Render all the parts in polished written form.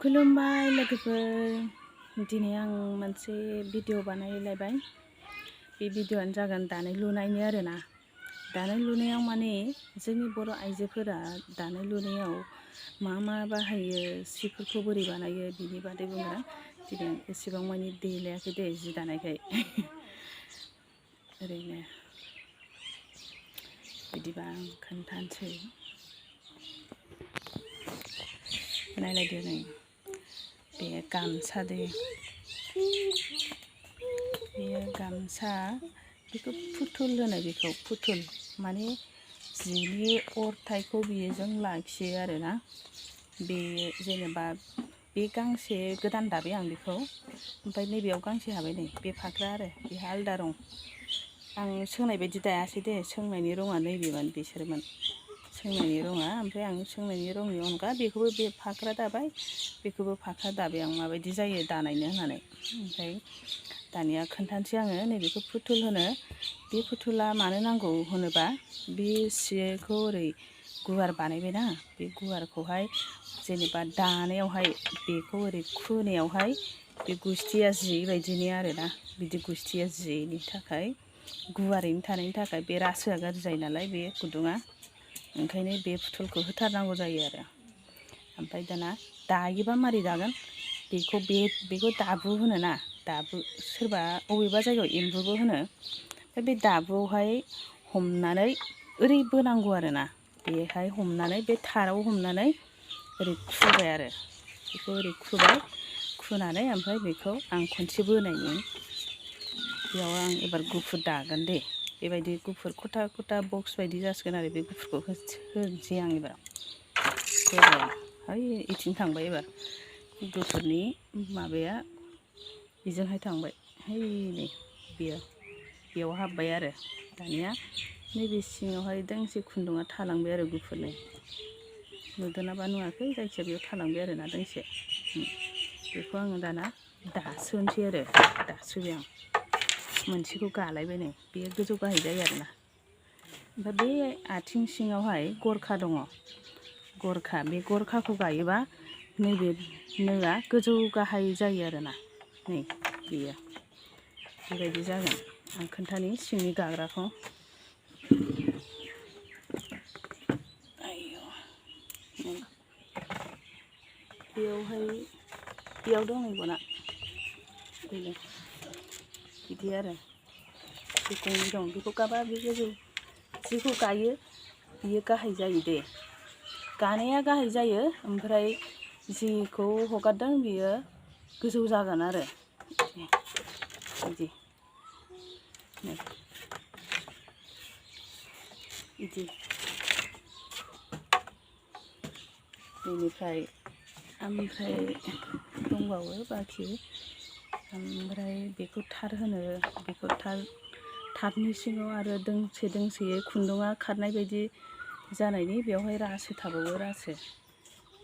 खुलुमबाय लोगोफोर, दिनै आं मोनसे भिडिअ बानायलायबाय। बे भिडिअआनो जागोन दानाय लुनायनि आरोना। दानाय लुनायाव माने जोंनि बर' आइजोफोरा दानाय लुनायाव मा बाहायो, सिफोरखौ बोरै बानायो बिनि बादै बुंगोन। दिनै आं एसेबां मानि देलायाखै दे जि दानायखाय ओरैनो। बिदिबा आं खोन्थानोसै। नायलायदो नै बे गामसा दे, बेयो गामसा, बेखौ फुथुल होनो। बेखौ फुथुल माने जिनि अरथायखौ बेजों लाखियो आरोना। बे जेनेबा बे गांसे गोदान दाबाय आं बेखौ, ओमफ्राय नैबेयाव गांसे हाबाय नै, बे फाख्रा आरो बेहा आलदा रं। आं सोंनाय बायदि दायासै दे, सोंनायनि रङा नैबेमोन, बिसोरमोन सोंनायनि रङा। ओमफ्राय आं सोंनायनि रंनि अनगा बेखौबो बे फाख्रा दाबाय, बेखौबो फाख्रा दाबाय आं माबायदि जायो दानायनो होननानै। ओमफ्राय दानिया खोन्थानोसै आङो। नैबेखौ फुथुल होनो। बे फुथुला मानो नांगौ होनोबा, बे सिखौ ओरै गुवार बानायबायना, बे गुवारखौहाय जेनेबा दानायावहाय बेखौ ओरै खुनायावहाय बे गुस्थिया जियै बायदिनि आरोना। बिदि गुस्थिया जियैनि थाखाय, गुवारैनो थानायनि थाखाय, बे रासोआ गाज्रि जायो नालाय बे गुदुङा, ओंखायनो बे फुथुलखौ होथारनांगौ जायो आरो। ओमफ्राय दाना दायोबा मारै दागोन, बेखौ दाबु होनोना। दाबु, सोरबा अबेबा जायगायाव एम्बुबो होनो। ओमफ्राय बे दाबुआवहाय हमनानै ओरै बोनांगौ आरोना। बेहाय हमनानै, बे थाराव हमनानै ओरै खुबाय आरो। बेखौ ओरै खुबाय, खुनानै ओमफ्राय बेखौ आं खनसे बोनायनि, बेयाव आं एबार गुफुर दागोन दे। बेबायदि गुफुर खथा खथा बक्स बायदि जासिगोन आरो। बे गुफुरखौ होनोसै आं एबार। है इथिं थांबाय एबार गुफुरनि माबाया, बेजोंहाय थांबाय, है नै बेयाव हाबबाय आरो। दानिया नैबे सिङावहाय दोंसे खुन्दुङा थालांबाय आरो गुफुरनि। नुदोंनाबा नुवाखै, जायखिया बेयाव थालांबाय आरोना दोंसे। बेखौ आङो दाना दासोनोसै आरो। दासोबाय आं, मोनसेखौ गालायबाय नै, बेयो गोजौ गाहाय जायो आरोना। ओमफ्राय बे आथिं सिङावहाय गरखा दङ। गरखा, बे गरखाखौ गायोबा नैबे नोआ गोजौ गाहाय जायो आरोना। नै बेयो बेबायदि जागोन। आं खोन्थानि सिंनि गाग्राखौ। बेयाव दं नै गना, बेनो बिदि आरो। बे गंनै दं, बेखौ गाबा बे गोजौ, जिखौ गायो बियो गाहाय जायो दे। गानाया गाहाय जायो, ओमफ्राय जिखौ हगारदों बियो गोजौ जागोन आरो। बिदि बिदि बेनिफ्राय ओमफ्राय दंबावो बाखि। ओमफ्राय बेखौ थार होनो। बेखौ थारनि सिङाव आरो दोंसे खुन्दुङा खारनाय बायदि जानायनि, बेवहाय रासो थाबावो। रासो,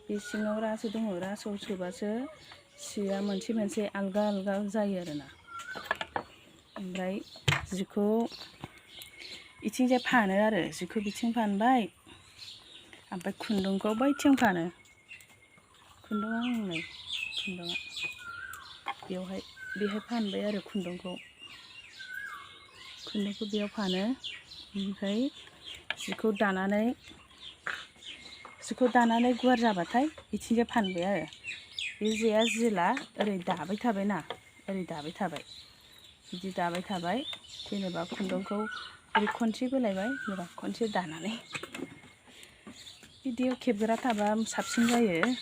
बे सिङाव रासो दङ। रासोआव सोबासो सिया मोनसे आलगा आलगा जायो आरोना। ओमफ्राय जिखौ इथिंजाय फानो आरो। जिखौ बिथिं फानबाय, ओमफ्राय खुन्दुंखौ बैथिं फानो। खुन्दुङा हनै खुन्दुङा बेहाय फानबाय आरो खुन्दुंखौ बेयाव फानो। ओमफ्राय जिखौ दानानै गुवार जाबाथाय बिथिंजाय फानबाय आरो। बे जेया जेला ओरै दाबाय थाबायना, ओरै दाबाय थाबाय, बिदि दाबाय थाबाय। जेनेबा खुन्दुंखौ ओरै खनसे बोलायबाय, जेनेबा खनसे दानानै बिदियाव खेबग्रा थाबा साबसिन जायो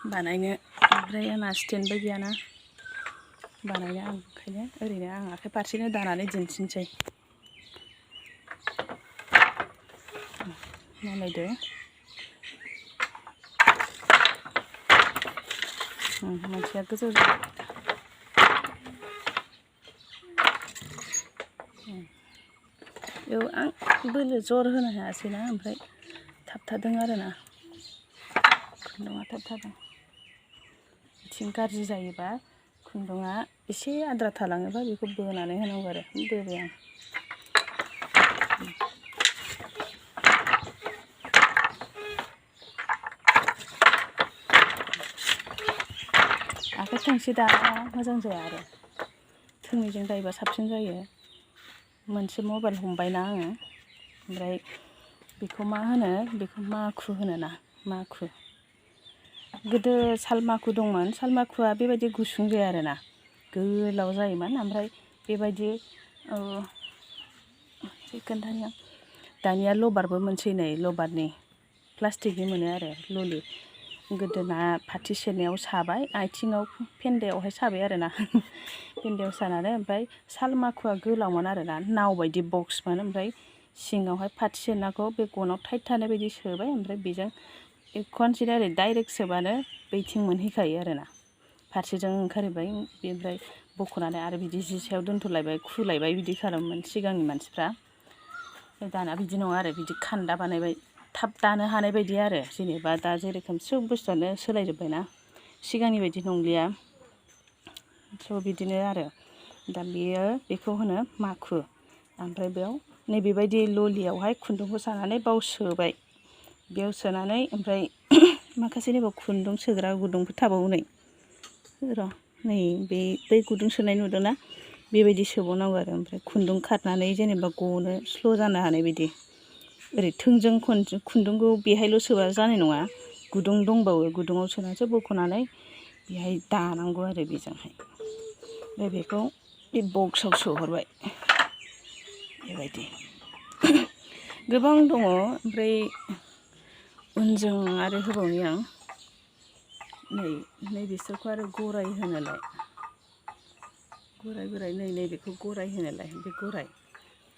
बानायनो। ओमफ्राय आंना स्टेन्डबो गैयाना बानायनो, आं ओंखायनो ओरैनो आं आखाइ फारसेनो दानानै दिन्थिनोसै। नायलायदो, मोनसेया गोजौ जाबाय। बेयाव आं बोलो जर होनो हायासैना, ओमफ्राय थाबथादों आरोना। खुन्दुङा थाबथादों। बिथिं गाज्रि जायोबा, खुन्दुङा एसे आद्रा थालाङोबा बेखौ बोनानै होनांगौ आरो। बोबाय आं। आखाइ थोंसे दाबा मोजां जाया आरो थोंनैजों दायोबा साबसिन जायो। मोनसे मबाइल हमबायना आङो, ओमफ्राय बेखौ मा होनो, बेखौ माखु होनोना, माखु। गोदो साल माखु दंमोन। साल माखुआ बेबायदि गुसुं जाया आरोना, गोलाव जायोमोन। ओमफ्राय बेबायदि खोन्थानो दानिया लबारबो मोनसै नै, लबारनि प्लास्टिकनि मोनो आरो ललि। गोदोना फाथि सेरनायाव साबाय, आथिङाव फेन्दायावहाय साबाय आरोना फेन्दायाव सानानै, ओमफ्राय साल माखुआ गोलावमोन आरोना, नाव बायदि बक्समोन। ओमफ्राय सिङावहाय फाथि सेरनाखौ बे गनाव टाइट थानाय बायदि सोबाय, ओमफ्राय बेजों खनसेनो ओरै डाइरेक्ट सोबानो बैथिं मोनहैखायो आरोना, फारसेजों ओंखारहैबाय। बेनिफ्राय बख'नानै आरो बिदि जि सायाव दोनथ'लायबाय, खुलायबाय, बिदि खालामोमोन सिगांनि मानसिफ्रा। दाना बिदि नङा आरो, बिदि खान्दा बानायबाय, थाब दानो हानाय बायदि आरो। जेनेबा दा जेरोखोम सोब बुस्थुआनो सोलायजोब्बायना, सिगांनि बायदि नंलिया। स' बिदिनो आरो दा बेखौ होनो माखु। ओमफ्राय बेयाव नैबेबायदि ललियावहाय खुन्दुंखौ सानानै बाव सोबाय, बेयाव सोनानै ओमफ्राय माखासे नैबाव खुन्दुं सोग्रा गुदुंफोर थाबावो नै र', नै बै गुदुं सोनाय नुदोंना, बेबायदि सोबावनांगौ आरो। ओमफ्राय खुन्दुं खारनानै जेनेबा गनो स्ल' जानो हानाय बायदि। ओरै थोंजों खुन्दुंखौ बेहायल' सोबा जानाय नङा, गुदुं दंबावो, गुदुङाव सोनानैसो बख'नानै बेहाय दानांगौ आरो बेजोंहाय। ओमफ्राय बेखौ बे बक्सआव सोहरबाय, बेबायदि गोबां दङ। ओमफ्राय उनजों आरो होबावनि आं नै बिसोरखौ आरो गराइ होनोलाय, गराइ नैबेखौ गराइ होनोलाय। बे गराइ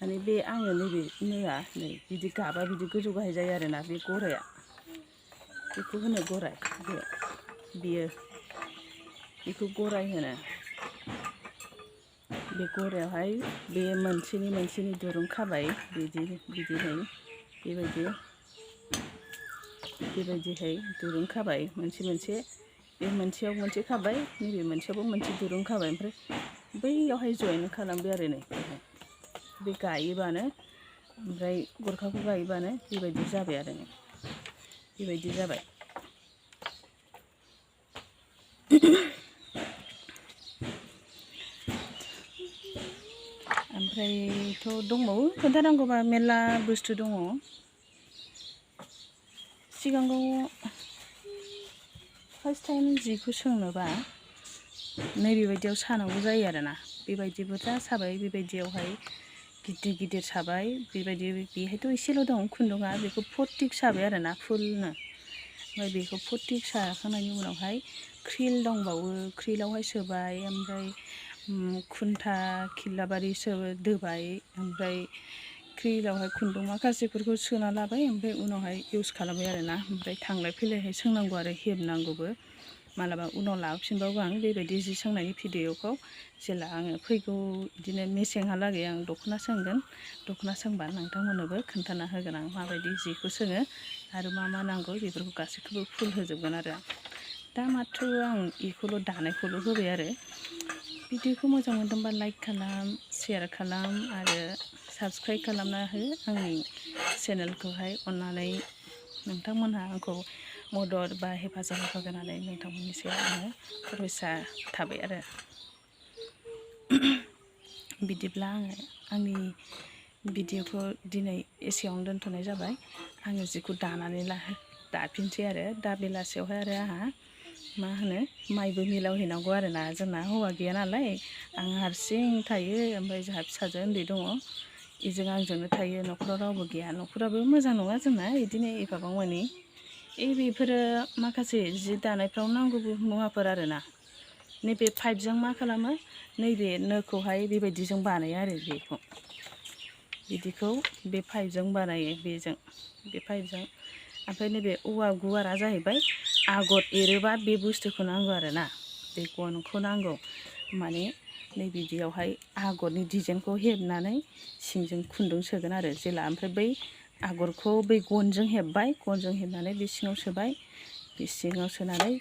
माने बे आङो नैबे नोआ नै बिदि गाबा बिदि गोजौ गाहाय जायो आरोना, बे गराइआ, बेखौ होनो गराइ। बेखौ गराइ होनो। बे गराइआवहाय बे मोनसेनि दुरुं खाबाय, बेबायदिहाय दुरुं खाबाय, मोनसे बे मोनसेयाव मोनसे खाबाय, नैबे मोनसेयावबो मोनसे दुरुं खाबाय। ओमफ्राय बैयावहाय जयेन खालामबाय आरो नै बे गायोबानो, ओमफ्राय गरखाखौ गायोबानो बेबायदि जाबाय आरो नै बेबायदि जाबाय। ओमफ्रायथ' दंबावो खोन्थानांगौबा मेरला बुस्थु दङ। सिगाङाव फार्स्ट टाइम जिखौ सोंनोबा नैबेबायदियाव सानांगौ जायो आरोना, बेबायदि बुरजा साबाय, बेबायदियावहाय गिदिर साबाय, बेहायथ' एसेल' दं खुन्दुङा, बेखौ 40 साबाय आरोना फुलनो। ओमफ्राय बेखौ 40 साखांनायनि उनावहाय क्रिल दंबावो, क्रिलावहाय सोबाय, ओमफ्राय खुन्था खिलाबारि दोबाय, ओमफ्राय क्रिलावहाय खुन्दुं माखासेफोरखौ सोना लाबाय, ओमफ्राय उनावहाय इउस खालामबाय आरोना। ओमफ्राय थांलाय फैलायहाय सोंनांगौ आरो हेबनांगौबो। मालाबा उनाव लाबोफिनबावो आं बेबायदि जि सोंनायनि भिडिअखौ, जेला आङो फैगौ बिदिनो मेसेंहालागै आं दख'ना सोंगोन। दख'ना सोंबा नोंथांमोननोबो खोन्थाना होगोन आं माबायदि जिखौ सोङो आरो मा नांगौ बेफोरखौ गासैखौबो फुल होजोबगोन आरो। दा माथ्र आं बेखौल' दानायखौल' होबाय आरो। भिडिअखौ मोजां मोनदोंबा लाइक खालाम, शेयार खालाम आरो साबस्क्राइब खालामना हो आंनि चेनेलखौहाय अननानै। नोंथांमोनहा आंखौ मदद बा हेफाजाब होगोन होननानै नोंथांमोननि सायाव आङो भरसा थाबाय आरो। बिदिब्ला आङो आंनि भिडिअखौ दिनै एसेयावनो दोनथ'नाय जाबाय। आङो जिखौ दाफिनसै आरो दा बेलासियावहाय आरो आंहा माइबो मिलाव हैनांगौ आरोना, जोंना हौवा गैया नालाय, आं हारसिं थायो, ओमफ्राय जोंहा फिसाजो उन्दै दङ, बेजों आंजोंनो थायो, न'खराव रावबो गैया। न'खराबो मोजां नङा जोंना, बिदिनो एफाबां मानि बेफोरो माखासे जि दानायफ्राव नांगौ मुवाफोर आरोना। नैबे पाइपजों मा खालामो, नैबे नोखौहाय बेबायदिजों बानायो आरो, बिदिखौ बे पाइपजों बानायो, बे पाइपजों। ओमफ्राय नैबे औवा गुवारा जाहैबाय आगर एरोबा बे बुस्थुखौ नांगौ आरोना, बे गनखौ नांगौ। माने नैबिदियावहाय आगरनि डिजाइनखौ हेबनानै सिंजों खुन्दुं सोगोन आरो जेला, ओमफ्राय बै आगरखौ बै गनजों हेबबाय, गनजों हेबनानै बे सिङाव सोबाय, बे सिङाव सोनानै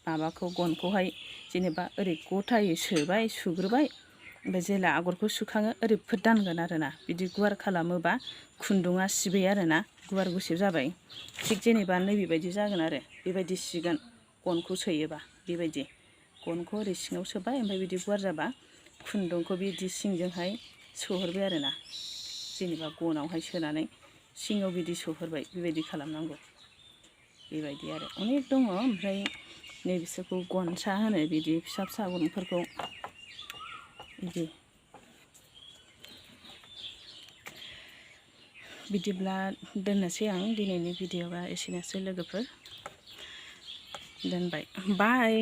माबाखौ गनखौहाय जेनेबा ओरै गथायै सोबाय, सुग्रोबाय, ओमफ्राय जेला आगरखौ सुखाङो ओरै फोदानगोन आरोना। बिदि गुवार खालामोबा खुन्दुङा सिबाय आरोना, गुवार गुसेब जाबाय। थिग जेनेबा नैबेबायदि जागोन आरो, बेबायदि सिगोन गनखौ सोयोबा बेबायदि। गनखौ ओरै सिङाव सोबाय ओमफ्राय बिदि गुवार जाबा खुन्दुंखौ बिदि सिंजोंहाय सोहरबाय आरोना जेनेबा गनावहाय सोनानै सिङाव बिदि सोहरबाय बेबायदि खालामनांगौ बेबायदि आरो अनेक दङ ओमफ्राय नैबिसोरखौ गनसा होनो बिदि फिसा फिसा गनफोरखौ बिदि बिदिब्ला दोननोसै आं दिनैनि भिडिअ'आ एसेनोसै लोगोफोर दोनबाय बाय